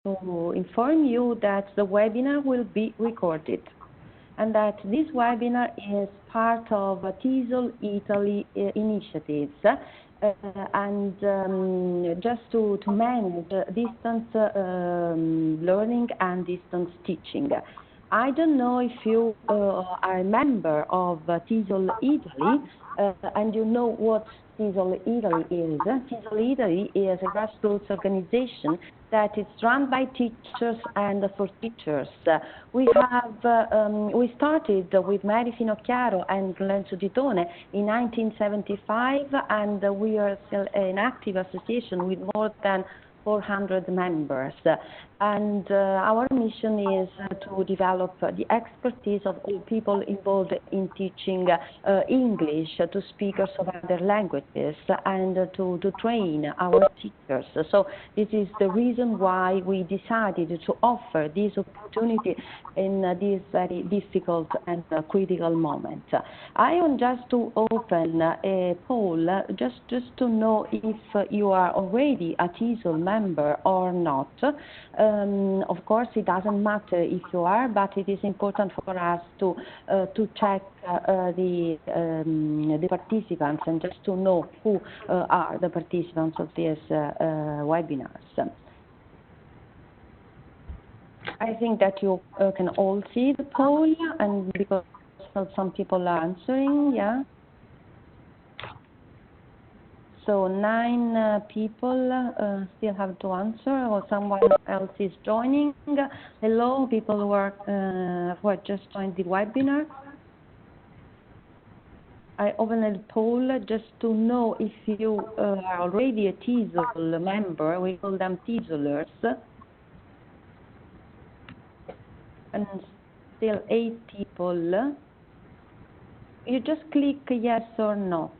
to inform you that the webinar will be recorded and that this webinar is part of TESOL Italy initiatives and just to manage distance learning and distance teaching. I don't know if you are a member of TESOL Italy and you know what TESOL Italy is. TESOL Italy is a grassroots organization that is run by teachers and for teachers. We started with Mary Finocchiaro and Lorenzo Titone in 1975, and we are still an active association with more than 400 members. And our mission is to develop the expertise of all people involved in teaching English to speakers of other languages and to train our teachers. So this is the reason why we decided to offer this opportunity in this very difficult and critical moment. I want just to open a poll just to know if you are already a TESOL member or not. Of course, it doesn't matter if you are, but it is important for us to check the participants and just to know who are the participants of these webinars. I think that you can all see the poll, and because some people are answering, yeah. So 9 people still have to answer, or someone else is joining. Hello, people who are just joined the webinar. I opened a poll just to know if you are already a TESOL member. We call them TESOLers. And still 8 people. You just click yes or no.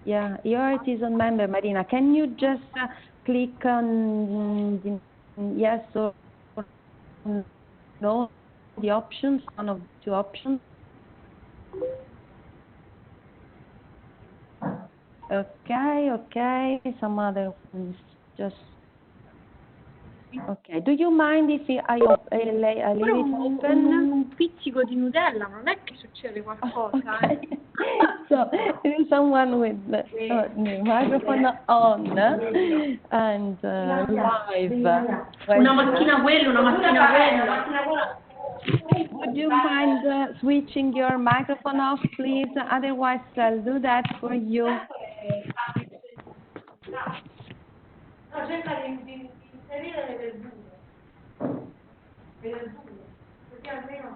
Yeah, you're a TESOL member, Marina. Can you just click on yes or no, the options, one of the 2 options? Okay, some other ones just... Ok, do you mind if I leave it open? Un pizzico di Nutella, non è che succede qualcosa? Okay. So, there is someone with the microphone on and live. Una mattina quello, una mattina quello. Would you mind switching your microphone off, please? Otherwise, I'll do that for you. No, cerca di inserire le verdure, perché almeno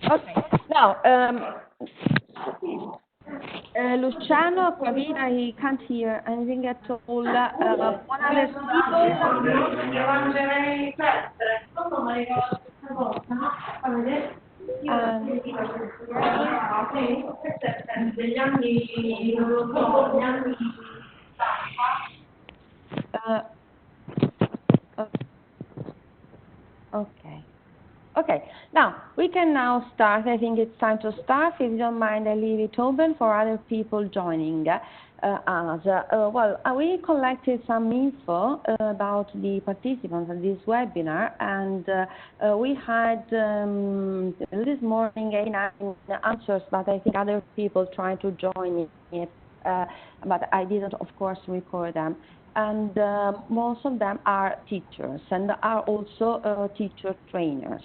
Okay, now, Luciano, Pravina, he can't hear anything at all. One other Okay, now we can now start. I think it's time to start. If you don't mind, I leave it open for other people joining us. We collected some info about the participants of this webinar, and we had this morning 9 answers, but I think other people tried to join it, but I didn't, of course, record them. And most of them are teachers and are also teacher trainers.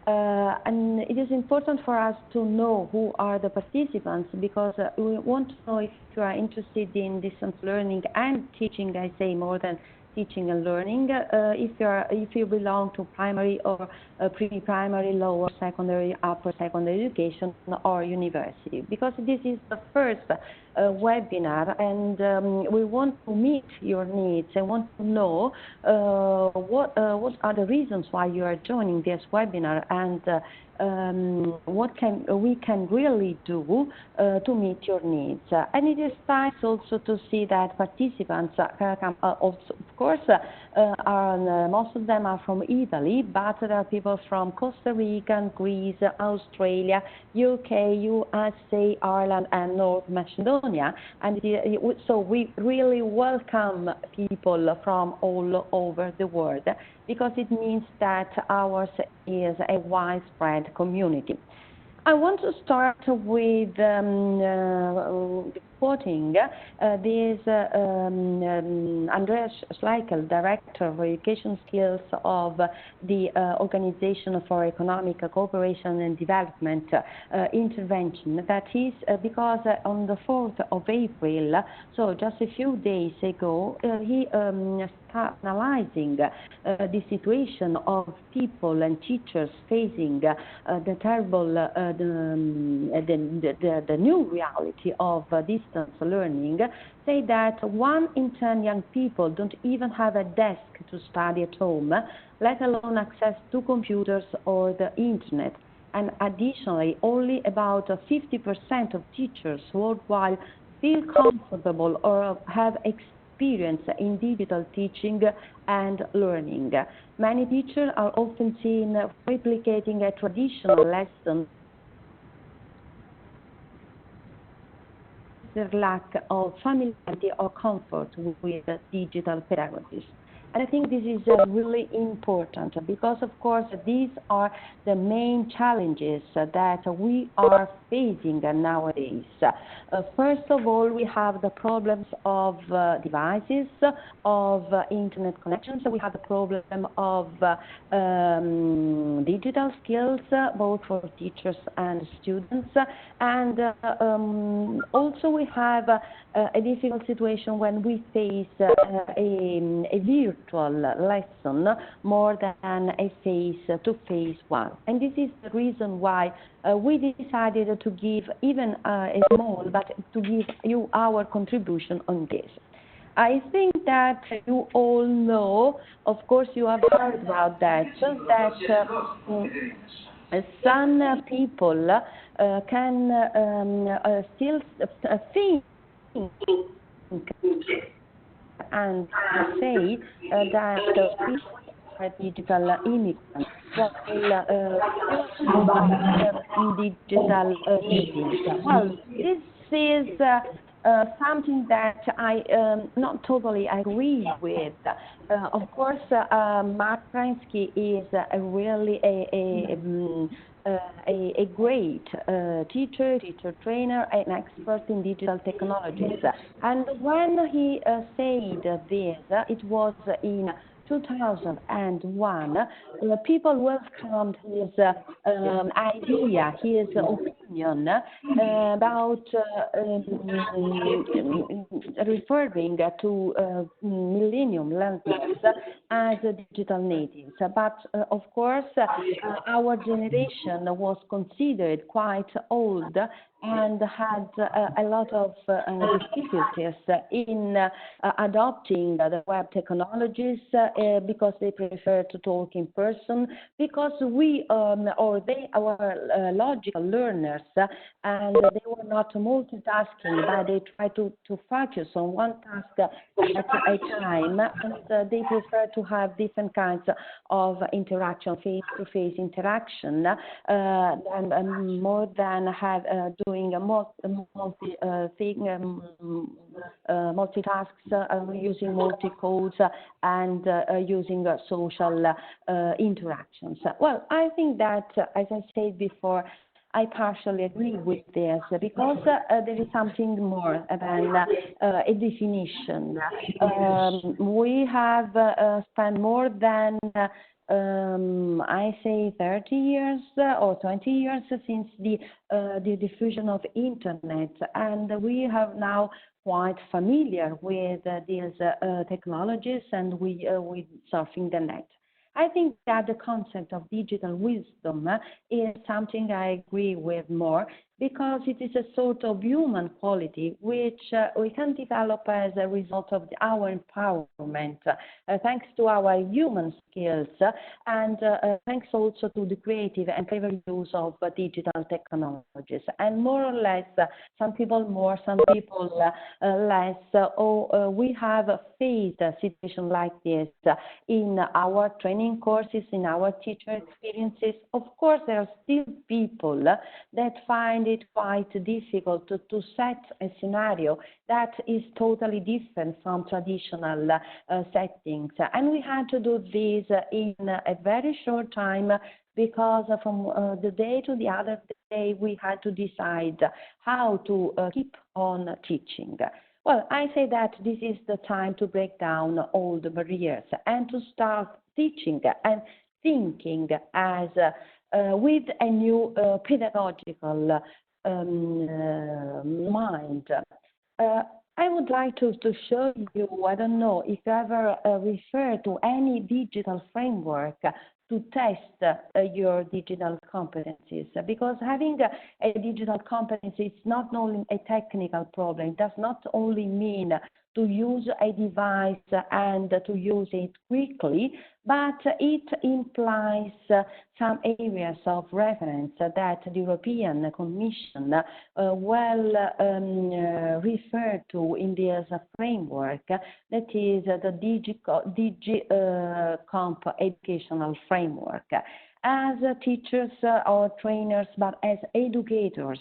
And it is important for us to know who are the participants, because we want to know if you are interested in distance learning and teaching, I say more than teaching and learning, if you belong to primary or pre-primary, lower secondary, upper secondary education, or university, because this is the first webinar, and we want to meet your needs. I want to know what are the reasons why you are joining this webinar, and what we can really do to meet your needs. And it is nice also to see that participants come, also, of course, most of them are from Italy, but there are people from Costa Rica, Greece, Australia, UK, USA, Ireland, and North Macedonia. And so we really welcome people from all over the world, because it means that ours is a widespread community. I want to start with quoting this Andreas Schleicher, Director of Education Skills of the Organization for Economic Cooperation and Development intervention. That is because on the 4th of April, so just a few days ago, he started analyzing the situation of people and teachers facing the terrible, the new reality of distance learning, say that 1 in 10 young people don't even have a desk to study at home, let alone access to computers or the internet. And additionally, only about 50% of teachers worldwide feel comfortable or have experience in digital teaching and learning. Many teachers are often seen replicating a traditional lesson. Their lack of familiarity or comfort with digital pedagogies. And I think this is really important, because, of course, these are the main challenges that we are facing nowadays. First of all, we have the problems of devices, of internet connections. We have the problem of digital skills, both for teachers and students. And also we have a difficult situation when we face a virtual lesson more than a face-to-face one. And this is the reason why we decided to give even a small, but to give you our contribution on this. I think that you all know, of course you have heard about that, that some people can still think and say that we are digital immigrants, while digital meetings. Well, this is something that I not totally agree with. Of course, Mark Prensky is really a great teacher trainer, an expert in digital technologies. And when he said this, it was in 2001, people welcomed his idea, his opinion about referring to millennium learners as digital natives. But of course, our generation was considered quite old and had a lot of difficulties in adopting the web technologies because they prefer to talk in person, because we or they were logical learners and they were not multitasking, but they try to focus on one task at a time, and they prefer to have different kinds of interaction, face-to-face interaction, and more than have doing multitasks, using multi-codes and using social interactions. Well, I think that, as I said before, I partially agree with this, because there is something more than a definition. We have spent more than I say 30 years or 20 years since the diffusion of internet, and we have now quite familiar with these technologies, and we surfing the net. I think that the concept of digital wisdom is something I agree with more, because it is a sort of human quality which we can develop as a result of our empowerment, thanks to our human skills and thanks also to the creative and clever use of digital technologies. And more or less, some people more, some people less, we have faced a situation like this in our training courses, in our teacher experiences. Of course, there are still people that find it quite difficult to set a scenario that is totally different from traditional settings. And we had to do this in a very short time, because from the day to the other day, we had to decide how to keep on teaching. Well, I say that this is the time to break down all the barriers and to start teaching and thinking as with a new pedagogical mind. I would like to show you, I don't know if you ever refer to any digital framework to test your digital competencies, because having a digital competency is not only a technical problem. It does not only mean to use a device and to use it quickly, but it implies some areas of reference that the European Commission referred to in this framework, that is the DIGCOMP educational framework. As teachers or trainers, but as educators,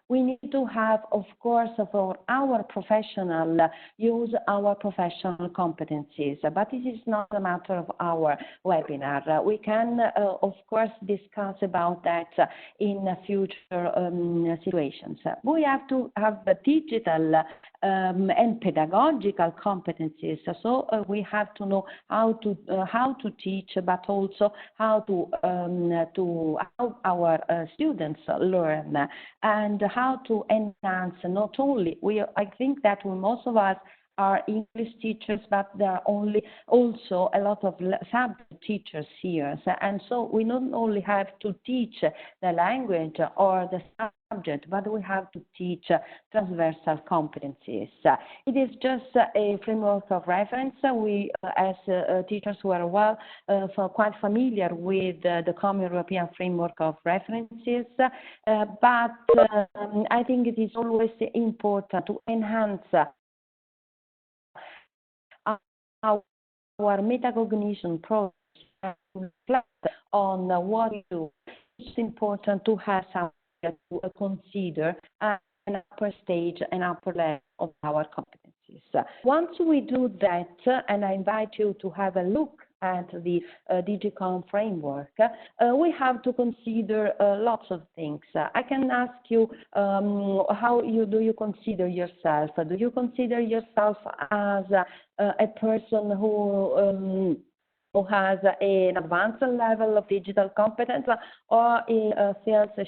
we need to have, of course, for our professional use, our professional competencies. But this is not a matter of our webinar. We can, of course, discuss about that in future situations. We have to have the digital and pedagogical competencies. So we have to know how to teach, but also how how our students learn, and how to enhance not only, I think that most of us are English teachers, but there are also a lot of subject teachers here. And so we not only have to teach the language or the subject, but we have to teach transversal competencies. It is just a framework of reference. We, as teachers who are quite familiar with the Common European Framework of References, but I think it is always important to enhance our metacognition process, reflect on what we do. It's important to have something to consider an upper stage, an upper level of our competencies. Once we do that, and I invite you to have a look at the DIGCOMP framework, we have to consider lots of things. I can ask you, how do you consider yourself? Do you consider yourself as a person who has an advanced level of digital competence, or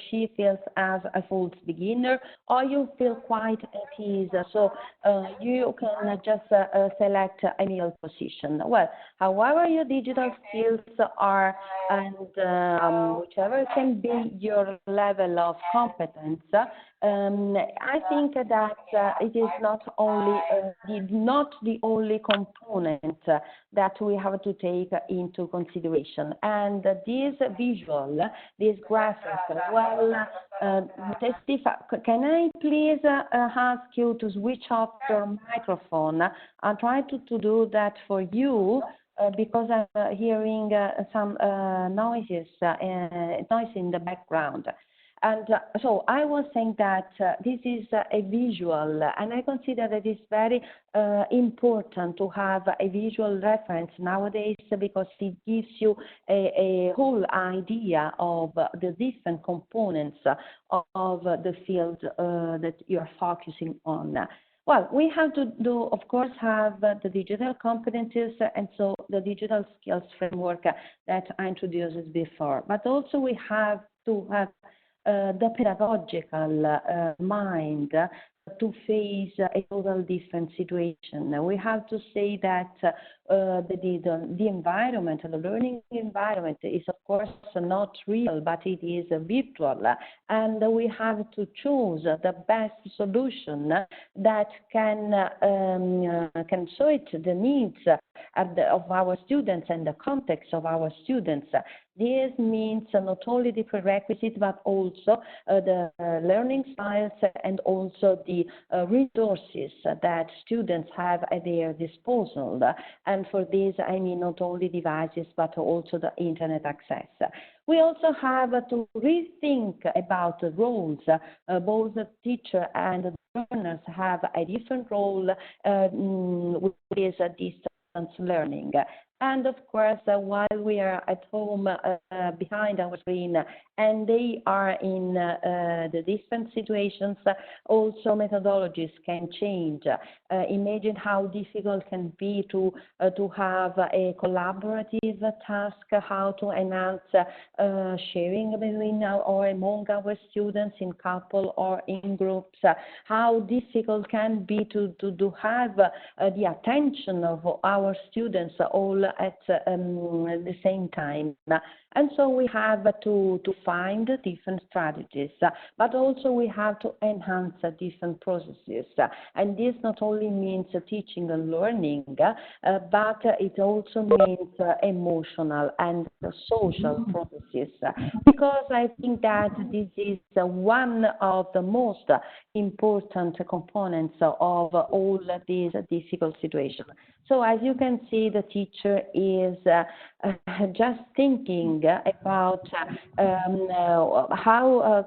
she feels as a full beginner, or you feel quite at ease, so you can just select a middle position? Well, however your digital skills are, and whichever can be your level of competence, I think that it is not the only component that we have to take into consideration. And this graphic, can I please ask you to switch off your microphone? I'll try to do that for you, because I'm hearing some noise in the background. And so I was saying that this is a visual, and I consider that it's very important to have a visual reference nowadays, because it gives you a whole idea of the different components of the field that you're focusing on. Well, we have to of course, have the digital competencies, and so the digital skills framework that I introduced before. But also we have to have the pedagogical mind to face a total different situation. We have to say that the environment, the learning environment is of course not real, but it is virtual, and we have to choose the best solution that can suit the needs of our students and the context of our students. This means not only the prerequisites, but also the learning styles and also the resources that students have at their disposal. And for this, I mean not only devices, but also the internet access. We also have to rethink about the roles. Both the teacher and the learners have a different role with this distance learning. And of course, while we are at home behind our screen and they are in the different situations, also methodologies can change. Imagine how difficult it can be to have a collaborative task, how to enhance sharing between or among our students in couple or in groups, how difficult can be to have the attention of our students all at the same time. And so we have to find different strategies, but also we have to enhance different processes. And this not only means teaching and learning, but it also means emotional and social processes, because I think that this is one of the most important components of all these difficult situations. So as you can see, the teacher is just thinking about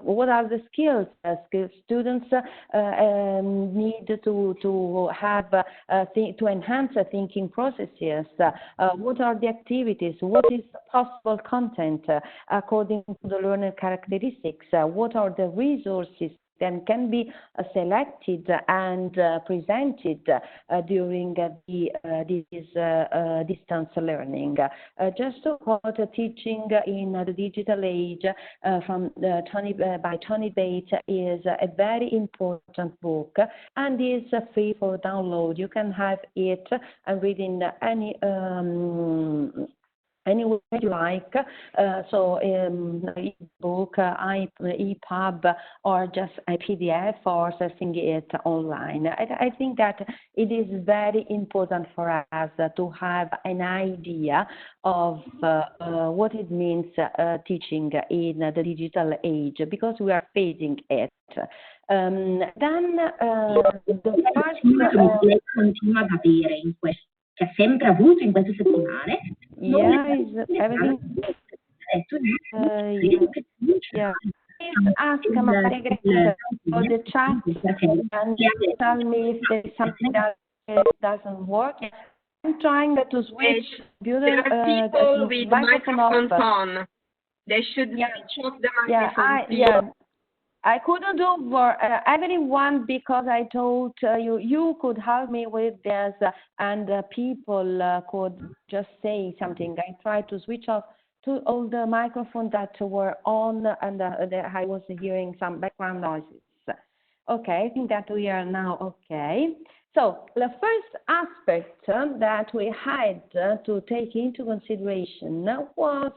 what are the skills students need to have to enhance the thinking processes. What are the activities? What is possible content according to the learner characteristics? What are the resources that can be selected and presented during this distance learning? Just to quote Teaching in the Digital Age by Tony Bates is a very important book and is free for download. You can have it and read in any way you like, so ebook, EPUB, or just a PDF, or accessing it online. I think that it is very important for us to have an idea of what it means teaching in the digital age, because we are facing it. Then the first continua ad avere in questo, che ha sempre avuto in queste settimane. Everything. Please ask Maria Greta for the chat and tell me if there's something that doesn't work. I'm trying to switch computer. There are people with microphones on. They should check the microphone. I couldn't do for everyone because I told you could help me with this, and people could just say something. I tried to switch off to all the microphones that were on, and I was hearing some background noises. Okay, I think that we are now okay. So the first aspect that we had to take into consideration was,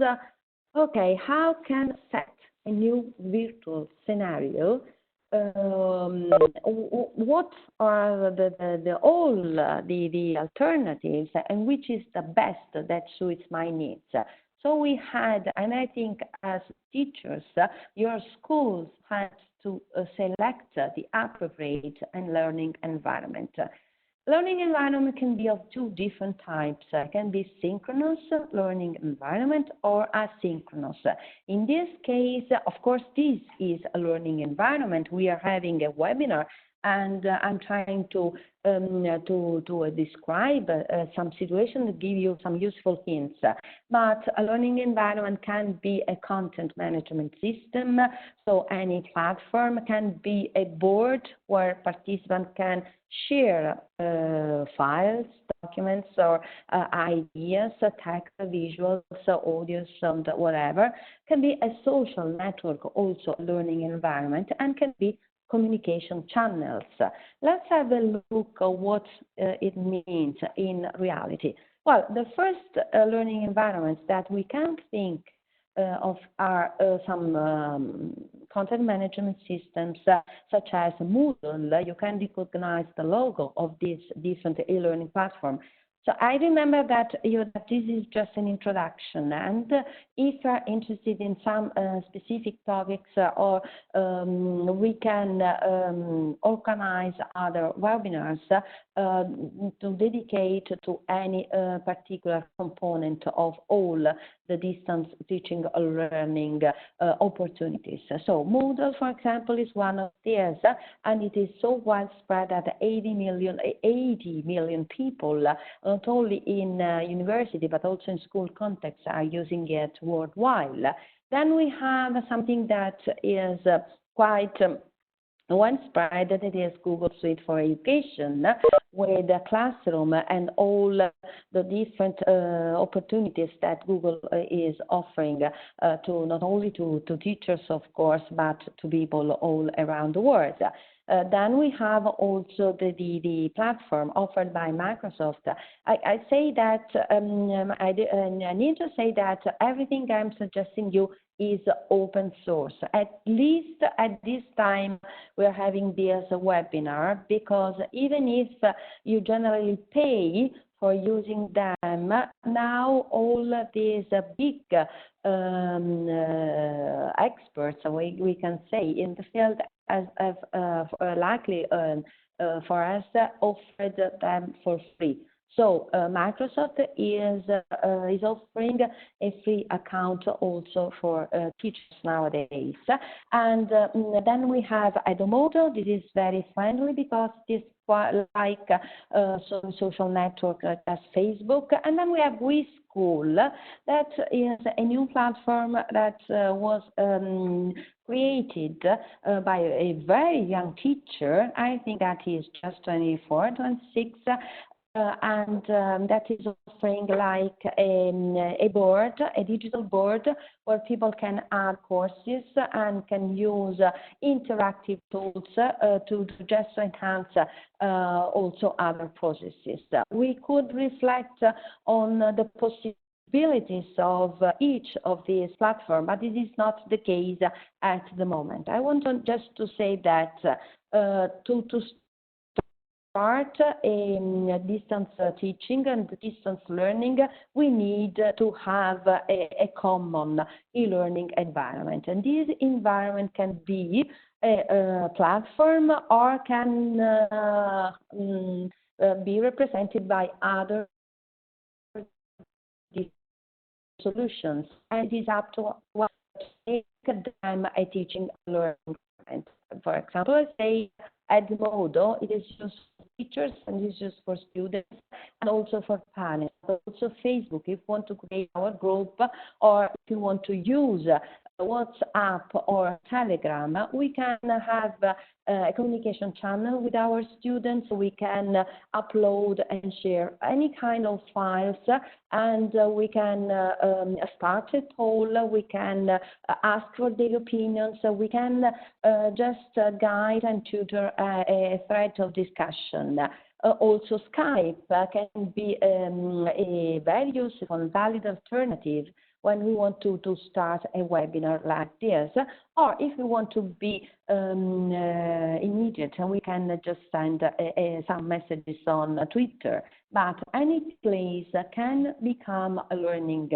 okay, how can set a new virtual scenario? What are all the alternatives, and which is the best that suits my needs? So we had, and I think as teachers, your schools had to select the appropriate and learning environment. Learning environment can be of two different types. It can be synchronous learning environment or asynchronous. In this case, of course, this is a learning environment. We are having a webinar, and I'm trying to describe some situation to give you some useful hints. But a learning environment can be a content management system, so any platform, can be a board where participants can share files, documents, or ideas, text, visuals, audio, sound, whatever. Can be a social network, also a learning environment, and can be communication channels. Let's have a look at what it means in reality. Well, the first learning environments that we can think of are some content management systems such as Moodle. You can recognize the logo of these different e-learning platforms. So I remember that this is just an introduction, and if you are interested in some specific topics or we can organize other webinars to dedicate to any particular component of all the distance teaching or learning opportunities. So Moodle, for example, is one of these, and it is so widespread that 80 million people, not only in university but also in school contexts, are using it worldwide. Then we have something that is quite widespread, that it is Google Suite for Education, with the classroom and all the different opportunities that Google is offering to not only to teachers, of course, but to people all around the world. Then we have also the platform offered by Microsoft. I say that I need to say that everything I'm suggesting you is open source. At least at this time we're having this webinar, because even if you generally pay for using them, now all these big experts, we can say, in the field as likely for us, offered them for free. So Microsoft is offering a free account also for teachers nowadays. And then we have Edmodo. This is very friendly because it is quite like social network as Facebook. And then we have WeSchool. That is a new platform that was created by a very young teacher. I think that he is just 24, 26. And that is offering like a board, a digital board, where people can add courses and can use interactive tools to just enhance also other processes. We could reflect on the possibilities of each of these platforms, but this is not the case at the moment. I want just to say that to start distance teaching and distance learning, we need to have a common e-learning environment. And this environment can be a platform or can be represented by other solutions. And it is up to what make them a teaching learning environment. For example, let's say Edmodo, it is used for teachers and it is used for students and also for parents, but also Facebook. If you want to create our group, or if you want to use WhatsApp or Telegram, we can have a communication channel with our students. We can upload and share any kind of files, and we can start a poll, we can ask for their opinions, we can just guide and tutor a thread of discussion. Also Skype can be a very useful and valid alternative when we want to start a webinar like this, or if we want to be immediate, and we can just send some messages on Twitter. But any place can become a learning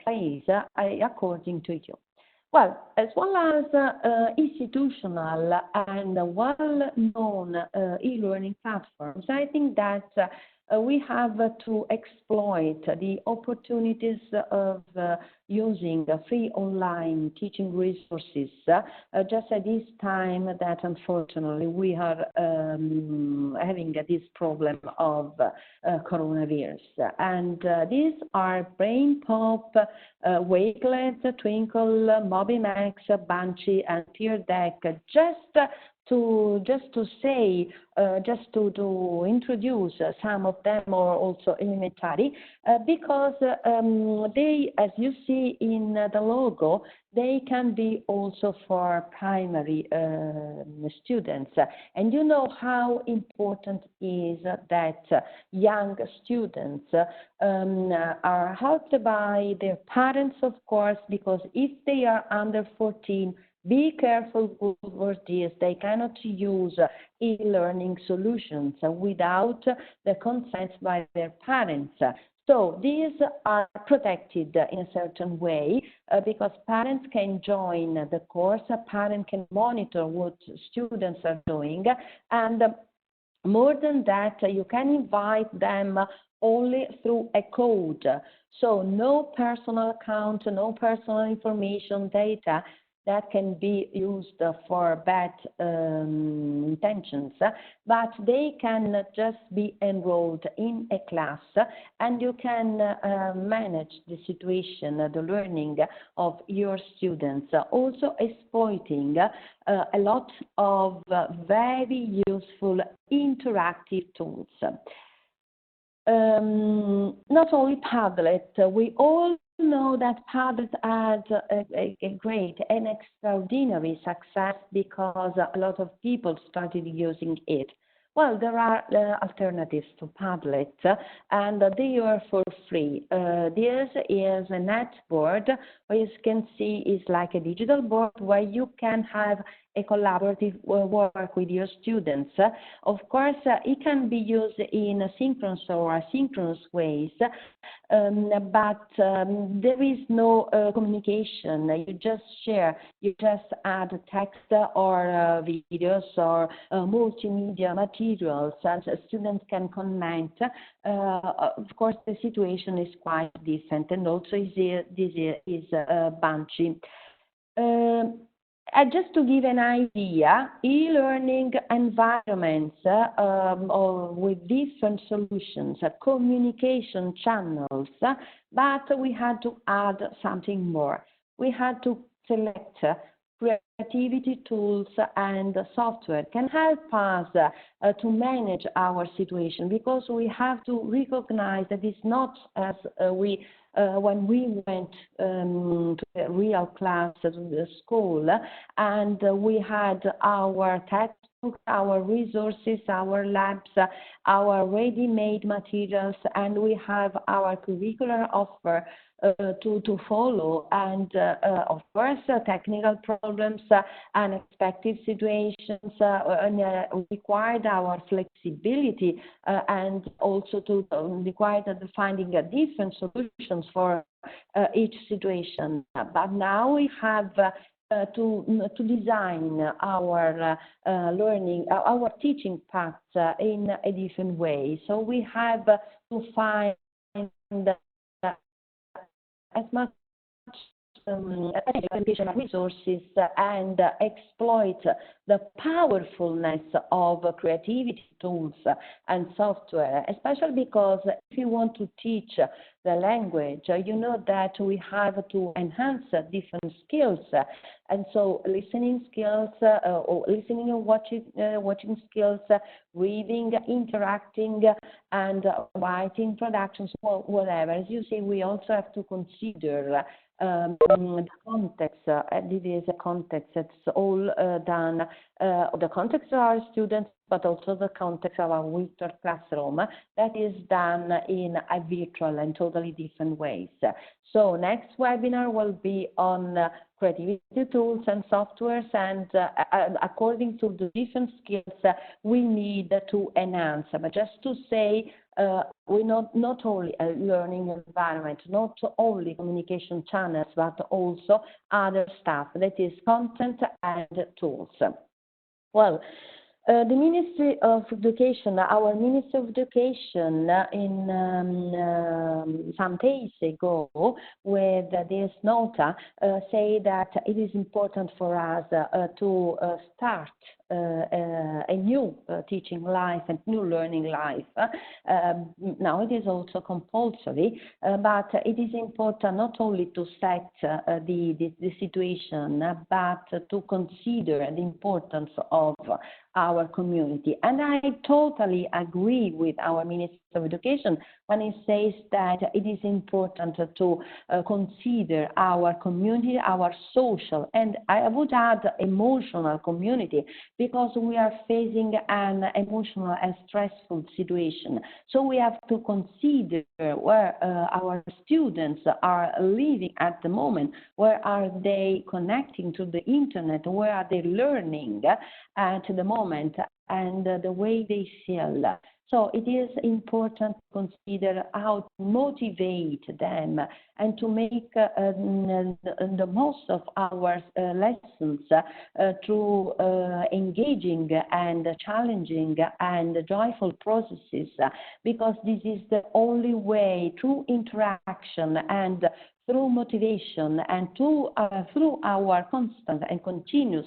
place according to you. Well, as well as institutional and well-known e-learning platforms, I think that we have to exploit the opportunities of using free online teaching resources just at this time that unfortunately we are having this problem of coronavirus. And these are BrainPop, Wakelet, Twinkle, MobyMax, Bunchy, and PeerDeck, just just to say, just to introduce some of them are also elementary, because they, as you see in the logo, they can be also for primary students. And you know how important is that young students are helped by their parents, of course, because if they are under 14, be careful with this. They cannot use e-learning solutions without the consent by their parents. So these are protected in a certain way because parents can join the course, a parent can monitor what students are doing, and more than that, you can invite them only through a code. So no personal account, no personal information data that can be used for bad intentions, but they can just be enrolled in a class, and you can manage the situation, the learning of your students, also exploiting a lot of very useful interactive tools. Not only Padlet, we all know that Padlet had a great and extraordinary success because a lot of people started using it. Well, there are alternatives to Padlet, and they are for free. This is a netboard, where you can see is like a digital board where you can have a collaborative work with your students. Of course, it can be used in synchronous or asynchronous ways, but there is no communication. You just share, you just add text or videos or multimedia materials, and students can comment. Of course, the situation is quite different, and also this is bunchy. Just to give an idea, e-learning environments with different solutions, communication channels, but we had to add something more. We had to select creativity tools and software can help us to manage our situation, because we have to recognize that it's not as when we went to a real class at the school, and we had our textbooks, our resources, our labs, our ready-made materials, and we have our curricular offer to follow, and of course technical problems, unexpected situations required our flexibility, and also to require the finding different solutions for each situation. But now we have to design our learning, our teaching paths in a different way. So we have to find as much educational resources and exploit the powerfulness of creativity tools and software, especially because if you want to teach the language, you know that we have to enhance different skills, and so listening skills, or listening and watching skills, reading, interacting, and writing productions, whatever. As you see, we also have to consider the context. This is a context that's all done. The context of our students, but also the context of our virtual classroom that is done in a virtual and totally different ways. So next webinar will be on creativity tools and softwares, and according to the different skills we need to enhance. But just to say, we not only a learning environment, not only communication channels, but also other stuff, that is content and tools. Well, the Ministry of Education, our Minister of Education, in some days ago, with this nota, say that it is important for us to start a new teaching life and new learning life. Now it is also compulsory, but it is important not only to set the situation, but to consider the importance of our community. And I totally agree with our Minister of Education when he says that it is important to consider our community, our social, and I would add emotional community, because we are facing an emotional and stressful situation. So we have to consider where our students are living at the moment, where are they connecting to the internet, where are they learning at the moment, and the way they feel. So it is important to consider how to motivate them and to make the most of our lessons through engaging and challenging and joyful processes, because this is the only way, through interaction and through motivation and through our constant and continuous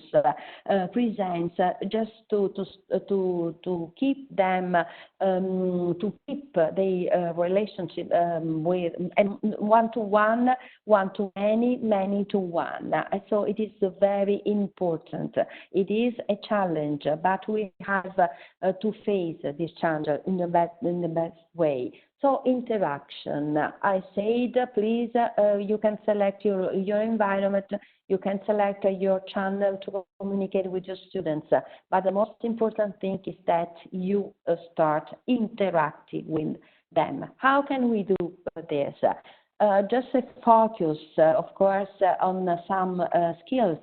presence, just to keep them, to keep the relationship with one-to-one, one-to-many, many-to-one. So it is very important. It is a challenge, but we have to face this challenge in the best way. So interaction, I said, please, you can select your environment, you can select your channel to communicate with your students, but the most important thing is that you start interacting with them. How can we do this? Just a focus, of course, on some skills.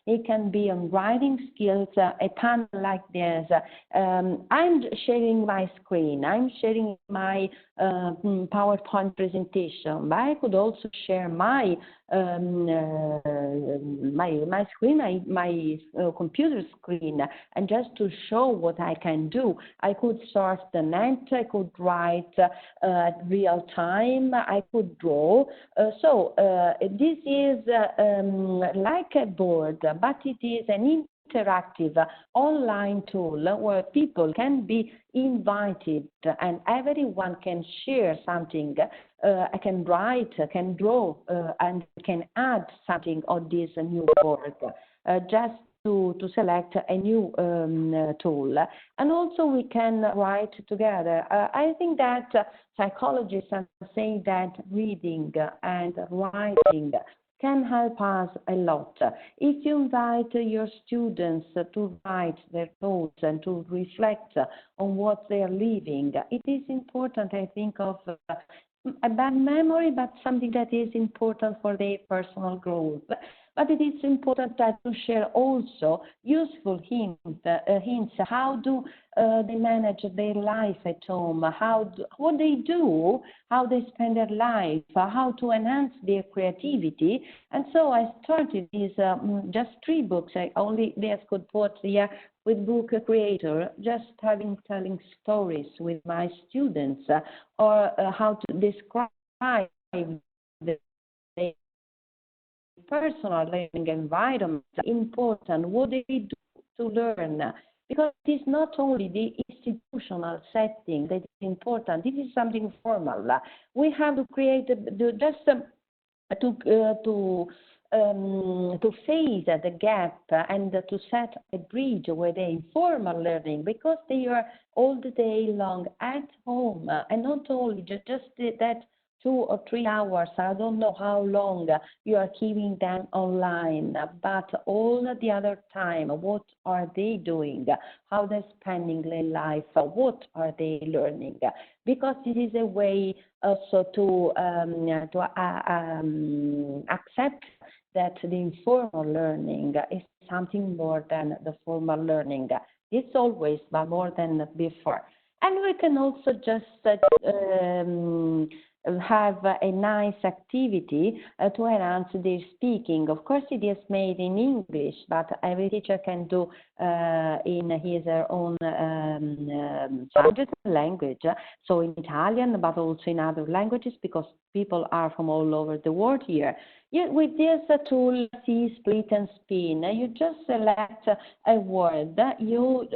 It can be on writing skills, a panel like this. I'm sharing my screen. I'm sharing my PowerPoint presentation, but I could also share my my screen, my computer screen, and just to show what I can do. I could source the net, I could write at real time, I could draw. So this is like a board, but it is an interactive online tool where people can be invited and everyone can share something. I can write, can draw, and can add something on this new board. Just to select a new tool. And also we can write together. I think that psychologists are saying that reading and writing can help us a lot. If you invite your students to write their thoughts and to reflect on what they are living, it is important, I think, of a bad memory, but something that is important for their personal growth. But it is important that to share also useful hints how do they manage their life at home, what they do, how they spend their life, how to enhance their creativity. And so I started these just 3 books. I only could put here with Book Creator, just telling stories with my students, or how to describe the personal learning environment. Important, what they do to learn, because it is not only the institutional setting that is important. This is something formal. We have to create to face the gap and to set a bridge with the informal learning, because they are all the day long at home, and not only just that 2 or 3 hours, I don't know how long you are keeping them online, but all the other time, what are they doing? How they're spending their life? What are they learning? Because this is a way also to accept that the informal learning is something more than the formal learning. It's always, but more than before. And we can also just have a nice activity to enhance their speaking. Of course, it is made in English, but every teacher can do in his or own subject language, so in Italian, but also in other languages, because people are from all over the world here. With this tool, see, split, and spin, you just select a word, you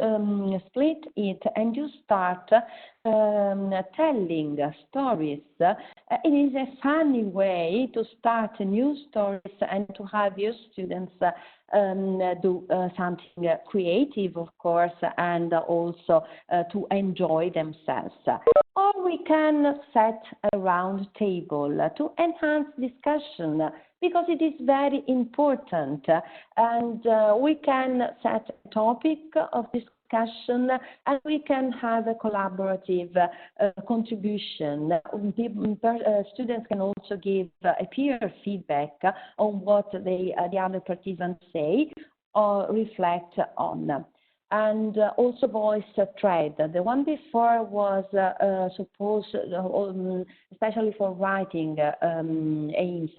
split it, and you start telling stories. It is a funny way to start new stories and to have your students do something creative, of course, and also to enjoy themselves. Or we can set a round table to enhance discussion, because it is very important, and we can set a topic of discussion, and we can have a collaborative contribution. Students can also give a peer feedback on what the other participants say or reflect on. And also voice thread. The one before was supposed, especially for writing aims,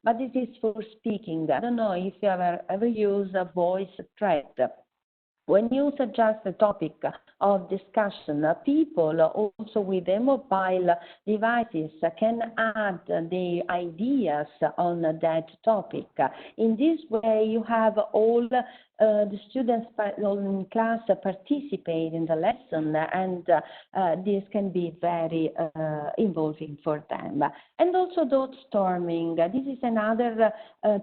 but this is for speaking. I don't know if you ever use a voice thread. When you suggest a topic of discussion, people also with their mobile devices can add their ideas on that topic. In this way, you have all the students in class participate in the lesson, and this can be very involving for them. And also dot storming. This is another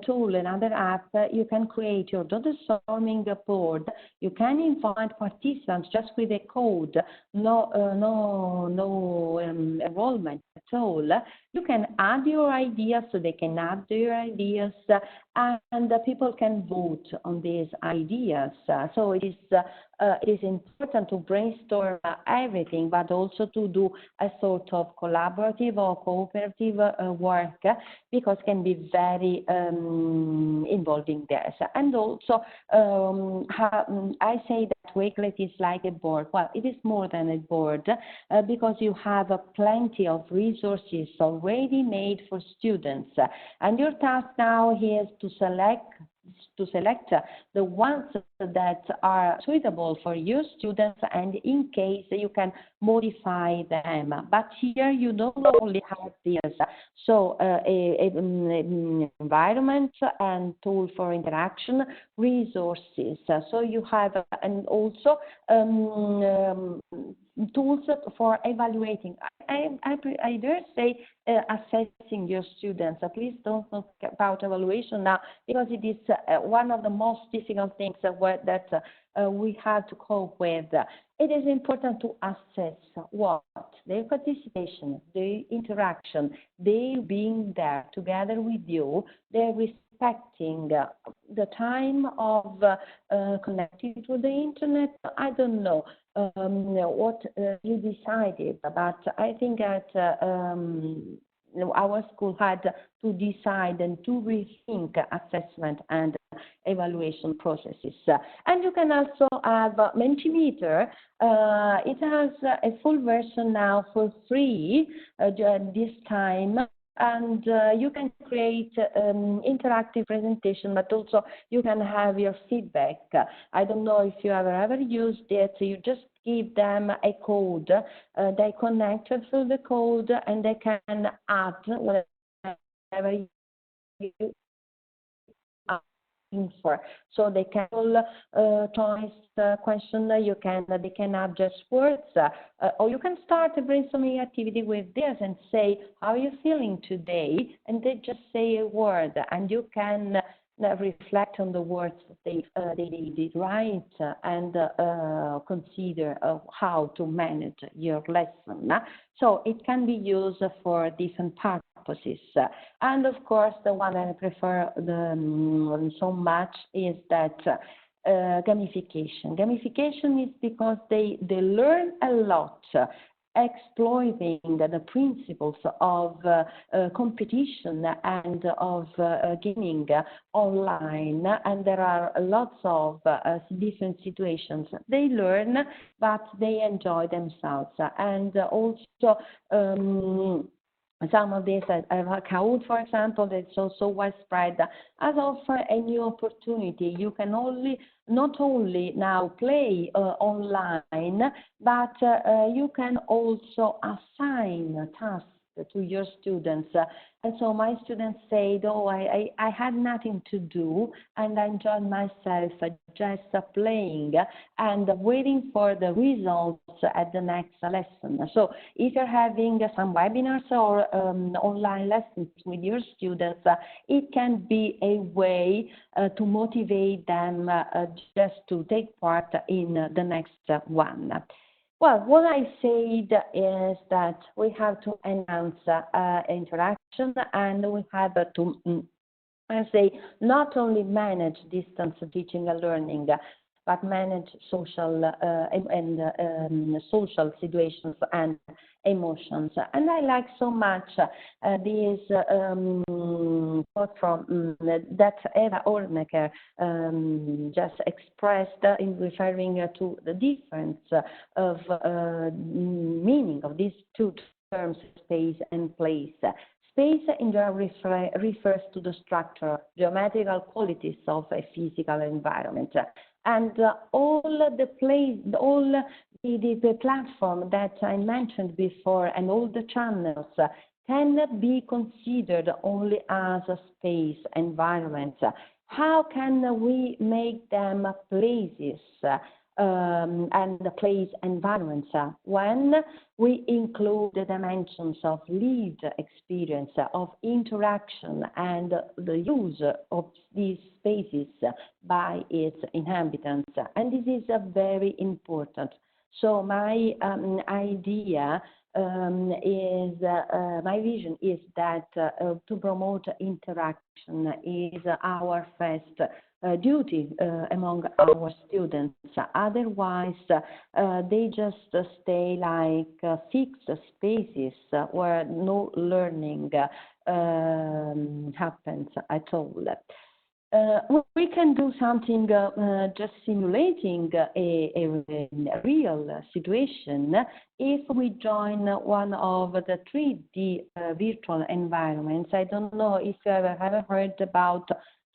tool, another app. You can create your dot storming board. You can invite participants just with a code, no enrollment at all. You can add your ideas, so they can add their ideas, and people can vote on these ideas. So it is important to brainstorm everything, but also to do a sort of collaborative or cooperative work, because it can be very involving there. And also, I say that Wakelet is like a board. Well, it is more than a board, because you have plenty of resources already made for students. And your task now is to select the ones that are suitable for your students, and in case you can modify them. But here you don't only have this, so environment and tool for interaction, resources. So you have, and also tools for evaluating. I dare say assessing your students. Please don't talk about evaluation now, because it is one of the most difficult things that we have to cope with. It is important to assess what their participation, their interaction, their being there together with you, their respecting the time of connecting to the internet. I don't know what you decided, but I think that our school had to decide and to rethink assessment and evaluation processes. And you can also have Mentimeter. It has a full version now for free this time. And you can create interactive presentation, but also you can have your feedback. I don't know if you ever used it. You just give them a code. They connect through the code, and they can add whatever you for. So they can choice question. They can add just words, or you can start a brainstorming activity with this and say, how are you feeling today? And they just say a word, and you can reflect on the words that they did right, and consider how to manage your lesson. So it can be used for different purposes. And of course, the one I prefer so much is that gamification. Gamification is because they learn a lot, exploiting the principles of competition and of gaming online, and there are lots of different situations. They learn, but they enjoy themselves, and also some of these, Kahoot, for example, that's also widespread, as offer a new opportunity. You can not only now play online, but you can also assign tasks to your students. And so my students said, oh, I had nothing to do, and I enjoyed myself just playing and waiting for the results at the next lesson. So if you're having some webinars or online lessons with your students, it can be a way to motivate them just to take part in the next one. Well, what I said is that we have to enhance interaction, and we have to, I say, not only manage distance teaching and learning, but manage social social situations and emotions. And I like so much this quote from that Eva Ornecker just expressed in referring to the difference of meaning of these two terms, space and place. Space in general refers to the structure, geometrical qualities of a physical environment. And all the platform that I mentioned before and all the channels cannot be considered only as a space environment. How can we make them places and the place environments when we include the dimensions of lived experience, of interaction, and the use of these spaces by its inhabitants? And this is very important. So my idea is, my vision is that to promote interaction is our first duty among our students. Otherwise, they just stay like fixed spaces where no learning happens at all. We can do something just simulating a real situation if we join one of the 3D virtual environments. I don't know if you ever heard about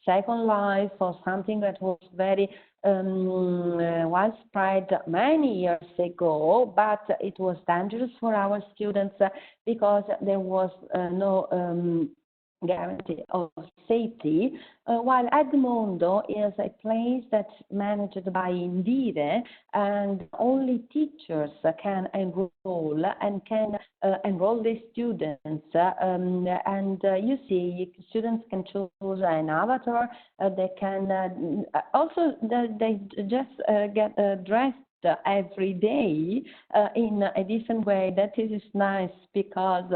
Second Life or something that was very widespread many years ago, but it was dangerous for our students because there was no guarantee of safety, while Edmondo is a place that's managed by Indire, and only teachers can enroll and can enroll the students. You see, students can choose an avatar. They can also they just get dressed every day in a different way. That is nice because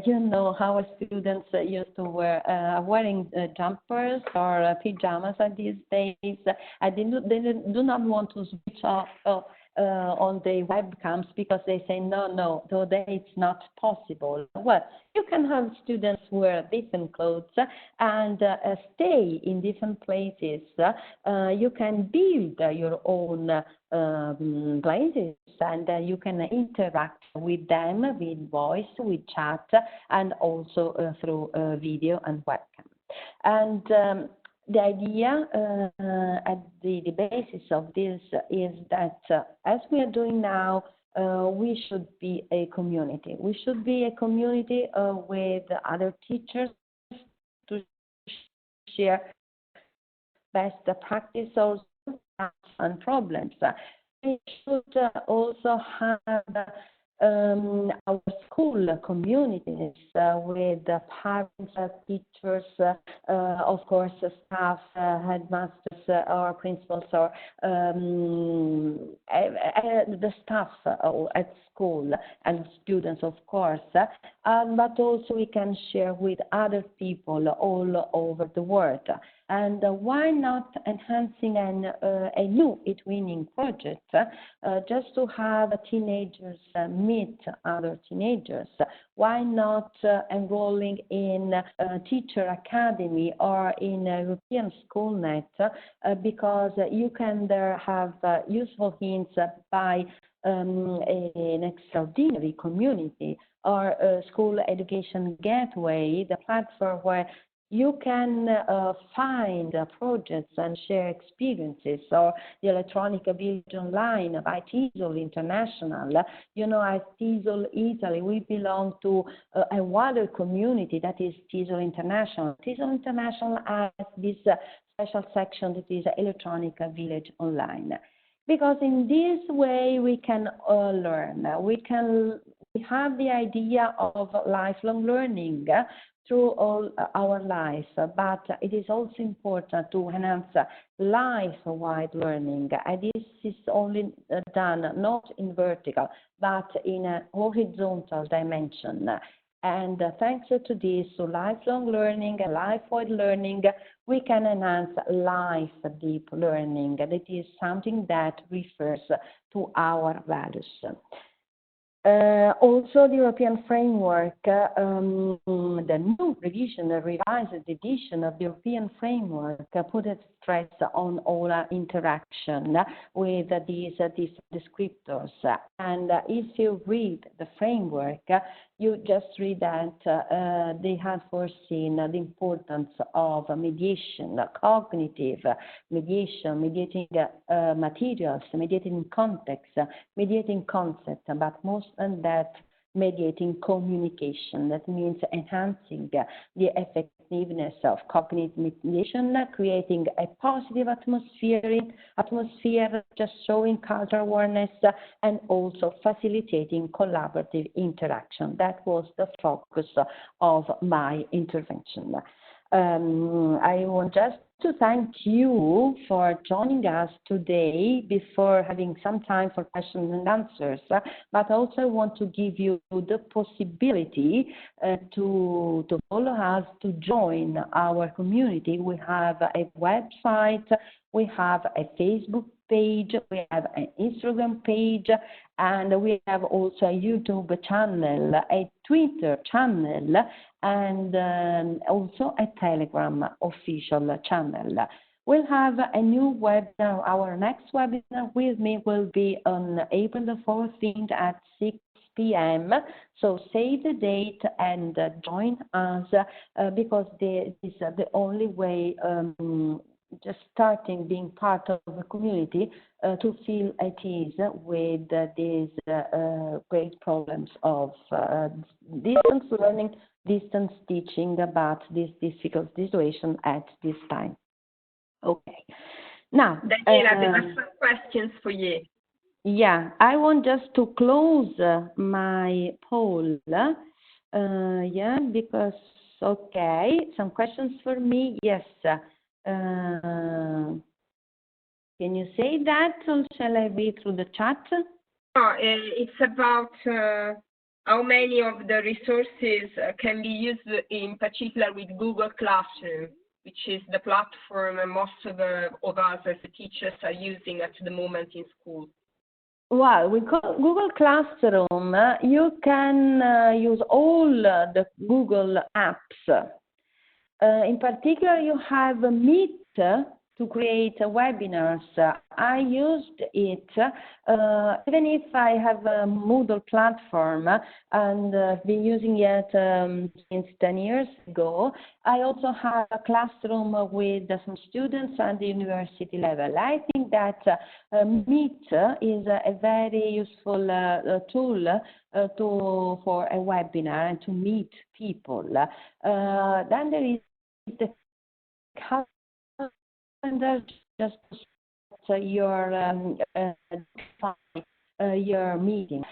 you know, our students used to wear wearing jumpers or pajamas at these days. They do not want to switch off on the webcams because they say, no, today it's not possible. Well, you can have students wear different clothes and stay in different places. You can build your own places, and you can interact with them with voice, with chat, and also through video and webcam. And the idea at the basis of this is that as we are doing now, we should be a community. We should be a community with other teachers to share best practice also and problems. We should also have our school communities with parents, teachers, of course, staff, headmasters, or principals, or the staff at school and students, of course, but also we can share with other people all over the world. And why not enhancing a new e-twinning project just to have teenagers meet other teenagers? Why not enrolling in a teacher academy or in a European SchoolNet? Because you can there have useful hints by an extraordinary community, or School Education Gateway, the platform where you can find projects and share experiences, or the Electronic Village Online by TESOL International. You know, at TESOL Italy, we belong to a wider community that is TESOL International. TESOL International has this special section that is Electronic Village Online. Because in this way we can learn. We have the idea of lifelong learning through all our life, but it is also important to enhance life-wide learning. And this is only done not in vertical, but in a horizontal dimension. And thanks to this, to lifelong learning and life-wide learning, we can enhance life deep learning. That is something that refers to our values. Also, the European framework, the new revision, the revised edition of the European framework put a stress on all interaction with these different descriptors. And if you read the framework, you just read that they have foreseen the importance of mediation, cognitive mediation, mediating materials, mediating context, mediating concept, but most than that, mediating communication. That means enhancing the effectiveness of cognitive mediation, creating a positive atmosphere, just showing cultural awareness, and also facilitating collaborative interaction. That was the focus of my intervention. I want just to thank you for joining us today before having some time for questions and answers, but also I want to give you the possibility to follow us, to join our community. We have a website, we have a Facebook page, we have an Instagram page, and we have also a YouTube channel, a Twitter channel, and also a Telegram official channel. We'll have a new webinar. Our next webinar with me will be on April the 14th at 6 p.m. So save the date and join us because this is the only way just starting being part of the community to feel at ease with these great problems of distance learning, distance teaching, about this difficult situation at this time. Okay. Now, Daniela, there are some questions for you. Yeah, I want just to close my poll. Yeah, because, okay, some questions for me. Yes. Can you say that, or shall I read through the chat? Oh, it's about how many of the resources can be used in particular with Google Classroom, which is the platform most of us as teachers are using at the moment in school. Well, with Google Classroom, you can use all the Google apps. In particular, you have Meet to create webinars. I used it even if I have a Moodle platform and been using it since 10 years ago. I also have a classroom with some students at the university level. I think that Meet is a very useful tool for a webinar and to meet people. Then there is the calendar, just your meeting.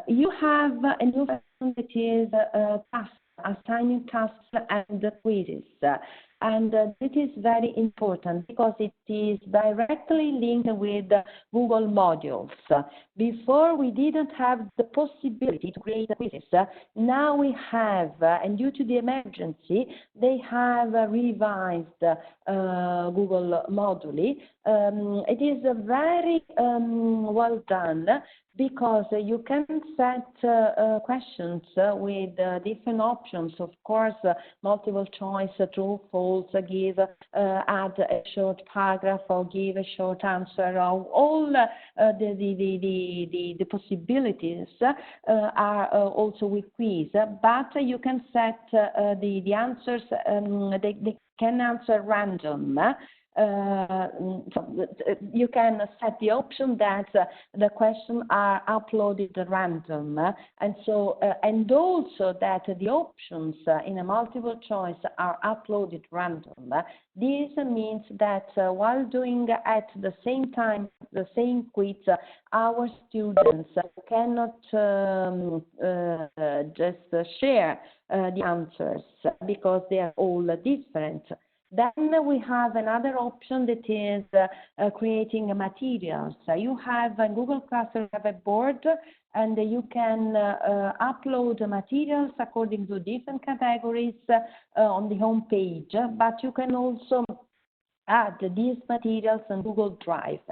You have a new function that is tasks, assigning tasks and quizzes. And it is very important because it is directly linked with Google modules. Before, we didn't have the possibility to create quizzes. Now we have, and due to the emergency, they have revised Google Moduli. It is very well done because you can set questions with different options. Of course, multiple choice, true, false, give, add a short paragraph or give a short answer. All the possibilities are also with quiz, but you can set the answers, they can answer random. So you can set the option that the questions are uploaded at random, and so and also that the options in a multiple choice are uploaded random. This means that while doing at the same time the same quiz, our students cannot just share the answers because they are all different. Then we have another option that is creating materials. You have in Google Classroom, you have a board, and you can upload materials according to different categories on the home page, but you can also add these materials on Google Drive.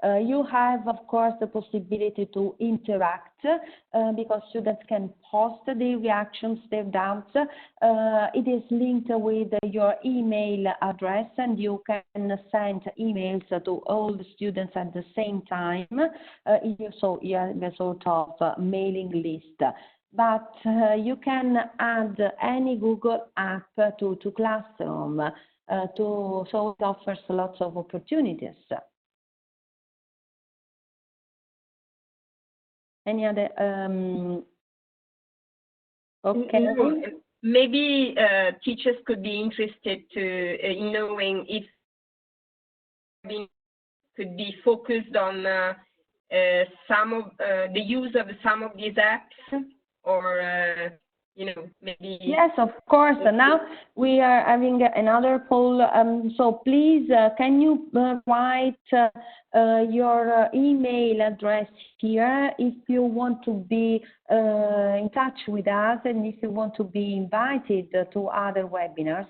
You have, of course, the possibility to interact because students can post their reactions, their doubts. It is linked with your email address, and you can send emails to all the students at the same time. So you have a sort of mailing list. But you can add any Google app to Classroom, so it offers lots of opportunities. Any other? Okay. Maybe teachers could be interested in knowing if could be focused on some of the use of some of these apps, or maybe. Yes, of course. Now we are having another poll. So please, can you write your email address here if you want to be in touch with us and if you want to be invited to other webinars.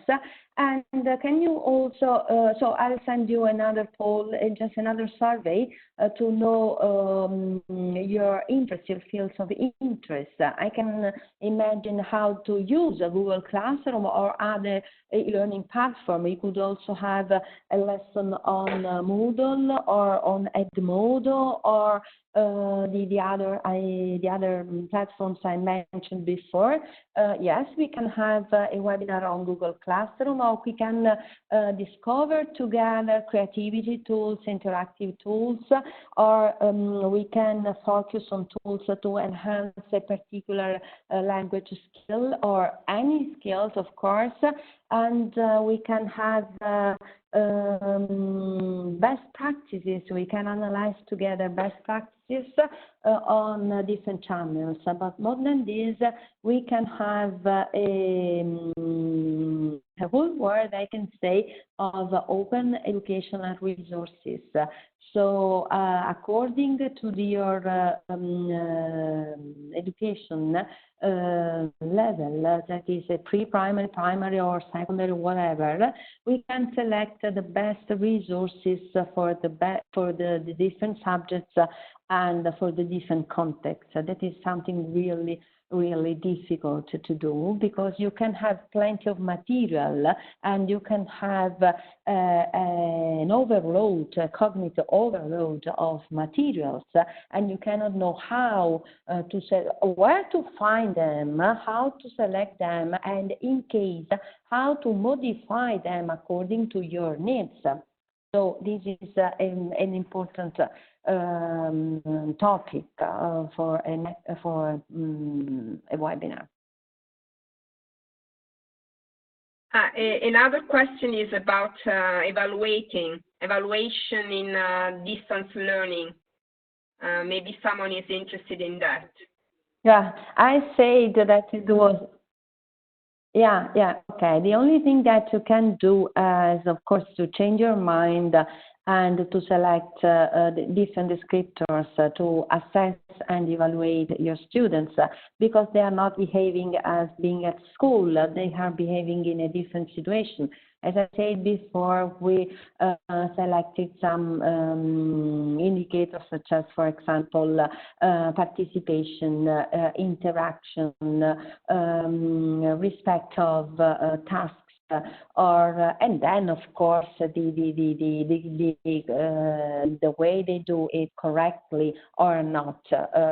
And can you also, so I'll send you another poll, just another survey to know your interest, your fields of interest. I can imagine how to use a Google Classroom or other e-learning platform. You could also have a lesson on Moodle or on Edmodo or the other platforms I mentioned before. Yes, we can have a webinar on Google Classroom, or we can discover together creativity tools, interactive tools, or we can focus on tools to enhance a particular language skill or any skills, of course, and we can have best practices. We can analyze together best practices on different channels. But more than this, we can have a whole world, I can say, of open educational resources. So according to your education level, that is a pre-primary, primary, or secondary, whatever, we can select the best resources for the different subjects and for the different contexts. That is something really difficult to do, because you can have plenty of material and you can have an overload, a cognitive overload of materials, and you cannot know how where to find them, how to select them, and in case, how to modify them according to your needs. So this is an important topic for a webinar. Another question is about evaluation in distance learning. Maybe someone is interested in that. Yeah, I said that it was. Yeah, okay. The only thing that you can do is, of course, to change your mind and to select the different descriptors to assess and evaluate your students, because they are not behaving as being at school. They are behaving in a different situation. As I said before, we selected some indicators such as, for example, participation, interaction, respect of tasks, and then of course the way they do it correctly or not.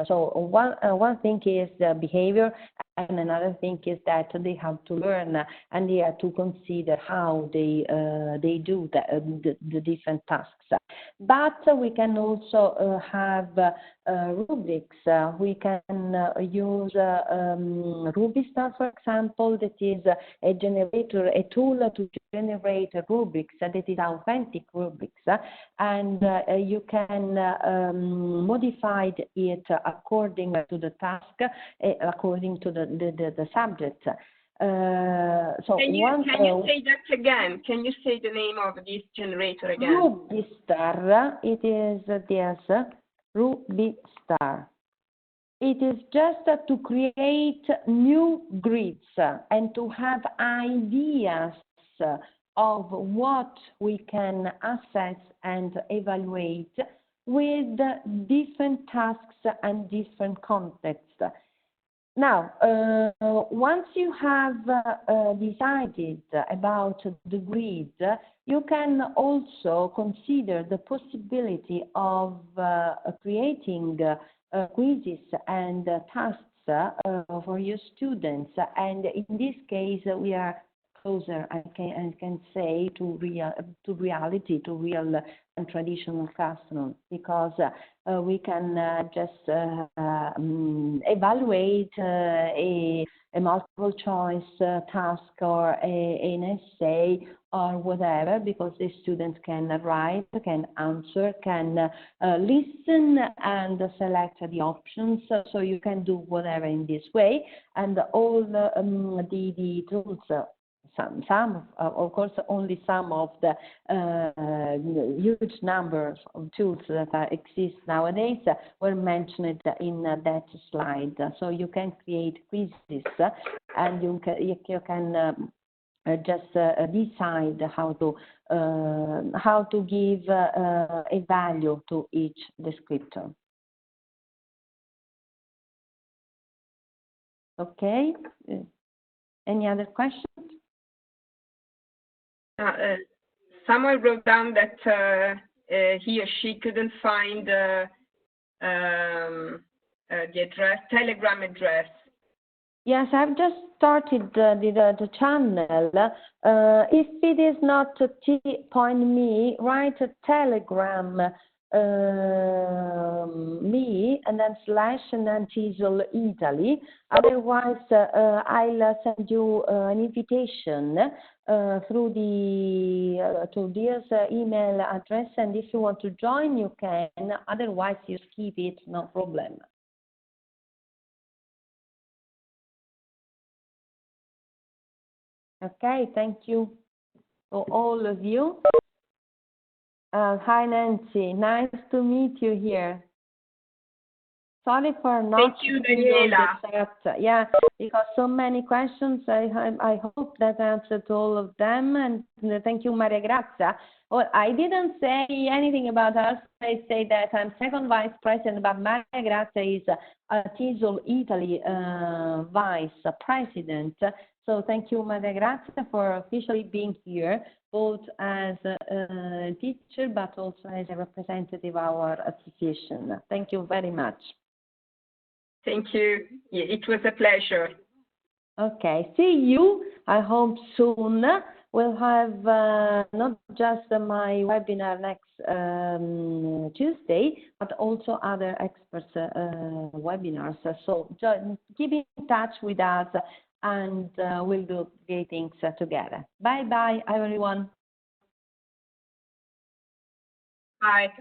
So one thing is the behavior, and another thing is that they have to learn and they have to consider how they do the different tasks. But we can also have rubrics. We can use Rubistar, for example, that is a generator, a tool to generate rubrics that is authentic rubrics, and you can modify it according to the task, according to the subject. So can you say that again? Can you say the name of this generator again? Rubistar. It is this Rubistar. It is just to create new grids and to have ideas of what we can assess and evaluate with different tasks and different contexts. Now, once you have decided about the grid, you can also consider the possibility of creating quizzes and tasks for your students. And in this case, we are closer, I can say, to reality, to real and traditional classroom, because we can just evaluate a multiple choice task or an essay or whatever, because the students can write, can answer, can listen and select the options. So you can do whatever in this way, and all the tools. Some, of course, only some of the huge numbers of tools that exist nowadays were mentioned in that slide. So you can create quizzes, and you can just decide how to give a value to each descriptor. Okay. Any other questions? Someone wrote down that he or she couldn't find the address, Telegram address. Yes, I've just started the channel. If it is not t.me, write a Telegram me and then / and then TESOL Italy. Otherwise, I'll send you an invitation through to this email address, and if you want to join, you can. Otherwise, you skip it, no problem. Okay, thank you to all of you. Hi, Nancy. Nice to meet you here. Sorry for not. Thank you, Daniela. Yeah, because so many questions. I hope that I answered all of them. And thank you, Maria Grazia. Well, I didn't say anything about us. I say that I'm second vice president, but Maria Grazia is TESOL Italy vice president. So thank you, Maria Grazia, for officially being here, both as a teacher, but also as a representative of our association. Thank you very much. Thank you. It was a pleasure. Okay. See you, I hope, soon. We'll have not just my webinar next Tuesday, but also other experts webinars. So keep in touch with us, and we'll do great things together. Bye-bye, everyone. Bye.